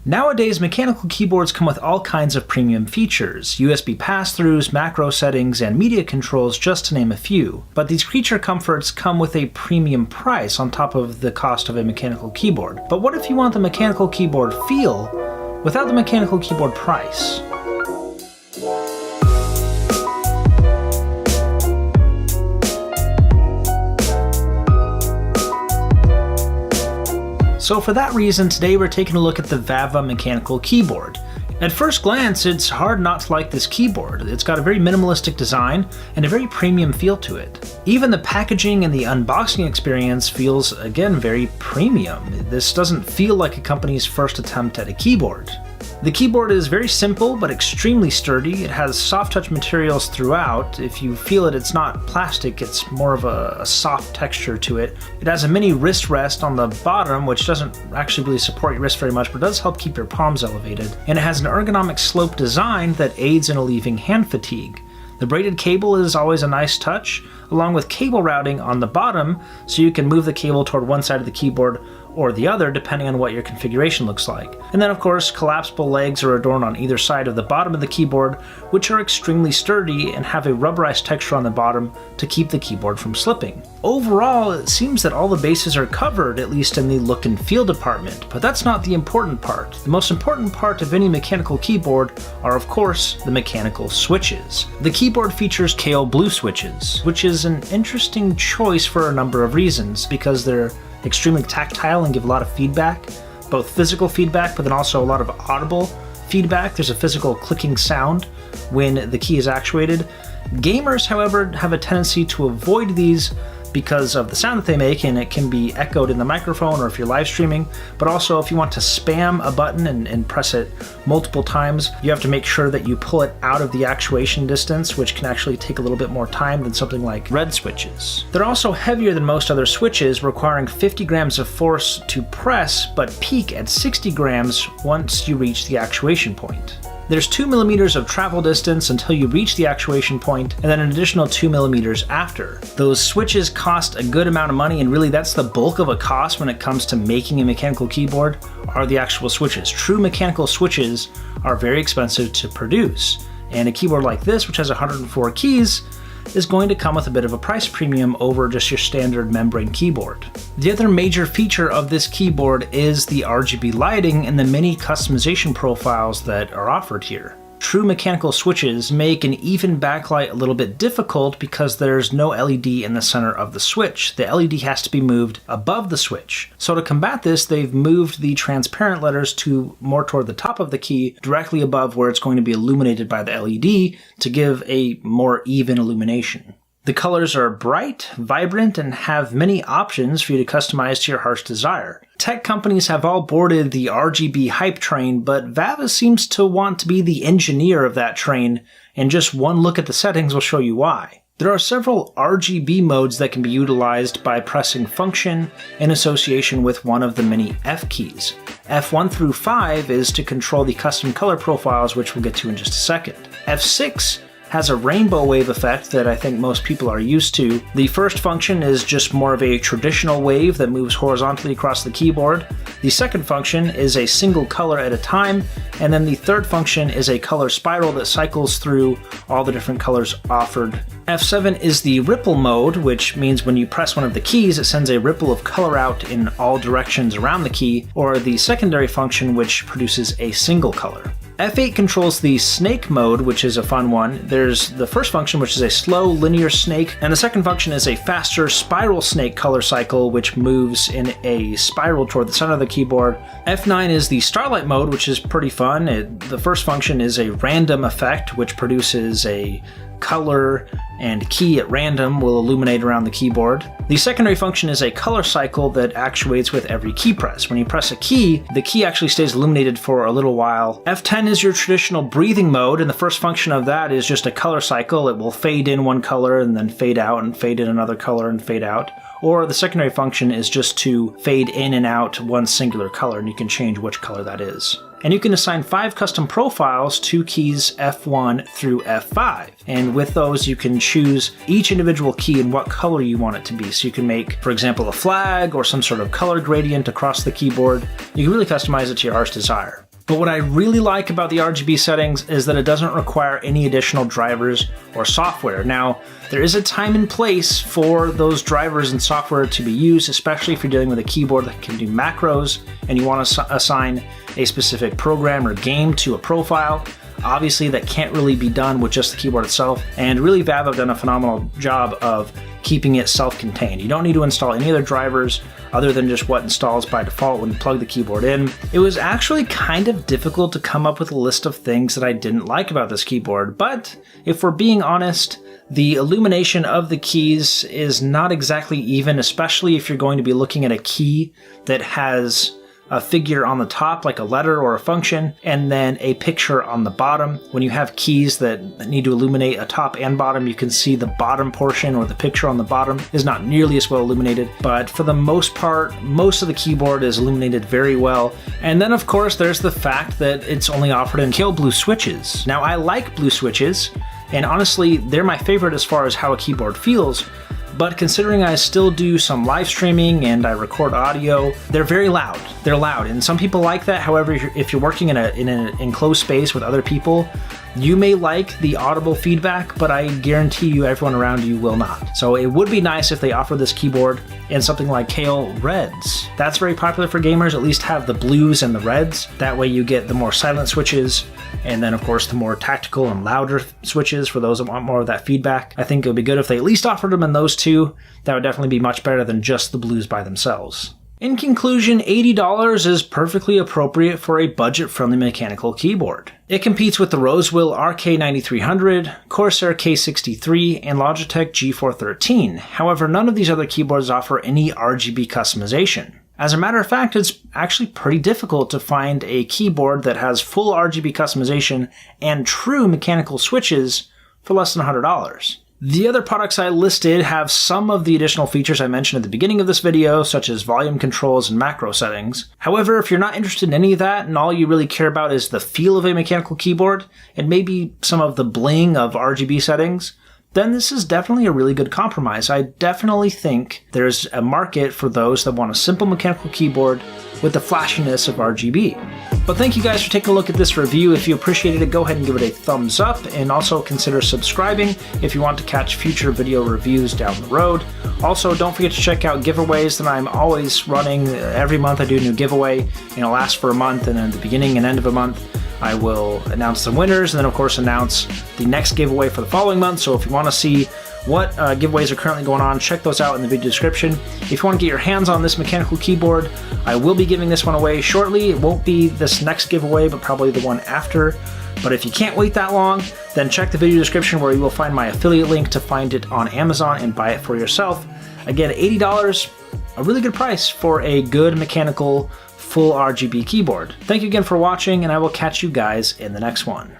Nowadays, mechanical keyboards come with all kinds of premium features, USB pass-throughs, macro settings, and media controls, just to name a few. But these creature comforts come with a premium price on top of the cost of a mechanical keyboard. But what if you want the mechanical keyboard feel without the mechanical keyboard price? So for that reason, today we're taking a look at the Vava mechanical keyboard. At first glance, it's hard not to like this keyboard. It's got a very minimalistic design and a very premium feel to it. Even the packaging and the unboxing experience feels, again, very premium. This doesn't feel like a company's first attempt at a keyboard. The keyboard is very simple but extremely sturdy. It has soft touch materials throughout. If you feel it, it's not plastic, it's more of a soft texture to it. It has a mini wrist rest on the bottom, which doesn't actually really support your wrist very much, but does help keep your palms elevated. And it has an ergonomic slope design that aids in relieving hand fatigue. The braided cable is always a nice touch, along with cable routing on the bottom, so you can move the cable toward one side of the keyboard or the other depending on what your configuration looks like. And then of course, collapsible legs are adorned on either side of the bottom of the keyboard, which are extremely sturdy and have a rubberized texture on the bottom to keep the keyboard from slipping. Overall, it seems that all the bases are covered, at least in the look and feel department, but that's not the important part. The most important part of any mechanical keyboard are, of course, the mechanical switches. The keyboard features Kale Blue switches, which is an interesting choice for a number of reasons, because they're extremely tactile and give a lot of feedback, both physical feedback but then also a lot of audible feedback. There's a physical clicking sound when the key is actuated. Gamers, however, have a tendency to avoid these because of the sound that they make, and it can be echoed in the microphone or if you're live streaming, but also if you want to spam a button and press it multiple times, you have to make sure that you pull it out of the actuation distance, which can actually take a little bit more time than something like red switches. They're also heavier than most other switches, requiring 50 grams of force to press, but peak at 60 grams once you reach the actuation point. There's 2 millimeters of travel distance until you reach the actuation point, and then an additional 2 millimeters after. Those switches cost a good amount of money, and really that's the bulk of a cost when it comes to making a mechanical keyboard, are the actual switches. True mechanical switches are very expensive to produce, and a keyboard like this, which has 104 keys, is going to come with a bit of a price premium over just your standard membrane keyboard. The other major feature of this keyboard is the Rgb lighting and the many customization profiles that are offered here. True mechanical switches make an even backlight a little bit difficult because there's no LED in the center of the switch. The LED has to be moved above the switch. So to combat this, they've moved the transparent letters to more toward the top of the key, directly above where it's going to be illuminated by the LED to give a more even illumination. The colors are bright, vibrant, and have many options for you to customize to your heart's desire. Tech companies have all boarded the RGB hype train, but Vava seems to want to be the engineer of that train, and just one look at the settings will show you why. There are several RGB modes that can be utilized by pressing function in association with one of the many F keys. F1 through 5 is to control the custom color profiles, which we'll get to in just a second. F6 has a rainbow wave effect that I think most people are used to. The first function is just more of a traditional wave that moves horizontally across the keyboard. The second function is a single color at a time, and then the third function is a color spiral that cycles through all the different colors offered. F7 is the ripple mode, which means when you press one of the keys, it sends a ripple of color out in all directions around the key, or the secondary function, which produces a single color. F8 controls the snake mode, which is a fun one. There's the first function, which is a slow linear snake, and the second function is a faster spiral snake color cycle, which moves in a spiral toward the center of the keyboard. F9 is the Starlight mode, which is pretty fun. The first function is a random effect, which produces a color and key at random will illuminate around the keyboard. The secondary function is a color cycle that actuates with every key press. When you press a key, the key actually stays illuminated for a little while. F10 is your traditional breathing mode, and the first function of that is just a color cycle. It will fade in one color and then fade out and fade in another color and fade out. Or the secondary function is just to fade in and out one singular color, and you can change which color that is. And you can assign 5 custom profiles to keys F1 through F5. And with those, you can choose each individual key and what color you want it to be. So you can make, for example, a flag or some sort of color gradient across the keyboard. You can really customize it to your heart's desire. But what I really like about the RGB settings is that it doesn't require any additional drivers or software. Now, there is a time and place for those drivers and software to be used, especially if you're dealing with a keyboard that can do macros and you want to assign a specific program or game to a profile. Obviously, that can't really be done with just the keyboard itself, and really Vava have done a phenomenal job of keeping it self-contained. You don't need to install any other drivers other than just what installs by default when you plug the keyboard in. It was actually kind of difficult to come up with a list of things that I didn't like about this keyboard, but if we're being honest, the illumination of the keys is not exactly even, especially if you're going to be looking at a key that has a figure on the top, like a letter or a function, and then a picture on the bottom. When you have keys that need to illuminate a top and bottom, you can see the bottom portion or the picture on the bottom is not nearly as well illuminated, but for the most part, most of the keyboard is illuminated very well. And then of course, there's the fact that it's only offered in pale blue switches. Now I like blue switches, and honestly, they're my favorite as far as how a keyboard feels. But considering I still do some live streaming and I record audio, they're very loud. They're loud, and some people like that. However, if you're working in an enclosed space with other people, you may like the audible feedback, but I guarantee you everyone around you will not. So it would be nice if they offer this keyboard in something like Kale Reds. That's very popular for gamers, at least have the blues and the reds. That way you get the more silent switches, and then of course the more tactical and louder switches for those that want more of that feedback. I think it would be good if they at least offered them in those two. That would definitely be much better than just the blues by themselves. In conclusion, $80 is perfectly appropriate for a budget-friendly mechanical keyboard. It competes with the Rosewill RK9300, Corsair K63, and Logitech G413. However, none of these other keyboards offer any RGB customization. As a matter of fact, it's actually pretty difficult to find a keyboard that has full RGB customization and true mechanical switches for less than $100. The other products I listed have some of the additional features I mentioned at the beginning of this video, such as volume controls and macro settings. However, if you're not interested in any of that and all you really care about is the feel of a mechanical keyboard and maybe some of the bling of RGB settings, then this is definitely a really good compromise. I definitely think there's a market for those that want a simple mechanical keyboard with the flashiness of RGB. But thank you guys for taking a look at this review. If you appreciated it, go ahead and give it a thumbs up, and also consider subscribing if you want to catch future video reviews down the road. Also, don't forget to check out giveaways that I'm always running. Every month I do a new giveaway, and it'll last for a month, and at the beginning and end of a month I will announce the winners, and then of course announce the next giveaway for the following month. So if you want to see what giveaways are currently going on, check those out in the video description. If you want to get your hands on this mechanical keyboard, I will be giving this one away shortly. It won't be this next giveaway, but probably the one after. But if you can't wait that long, then check the video description where you will find my affiliate link to find it on Amazon and buy it for yourself. Again, $80, a really good price for a good mechanical full RGB keyboard. Thank you again for watching, and I will catch you guys in the next one.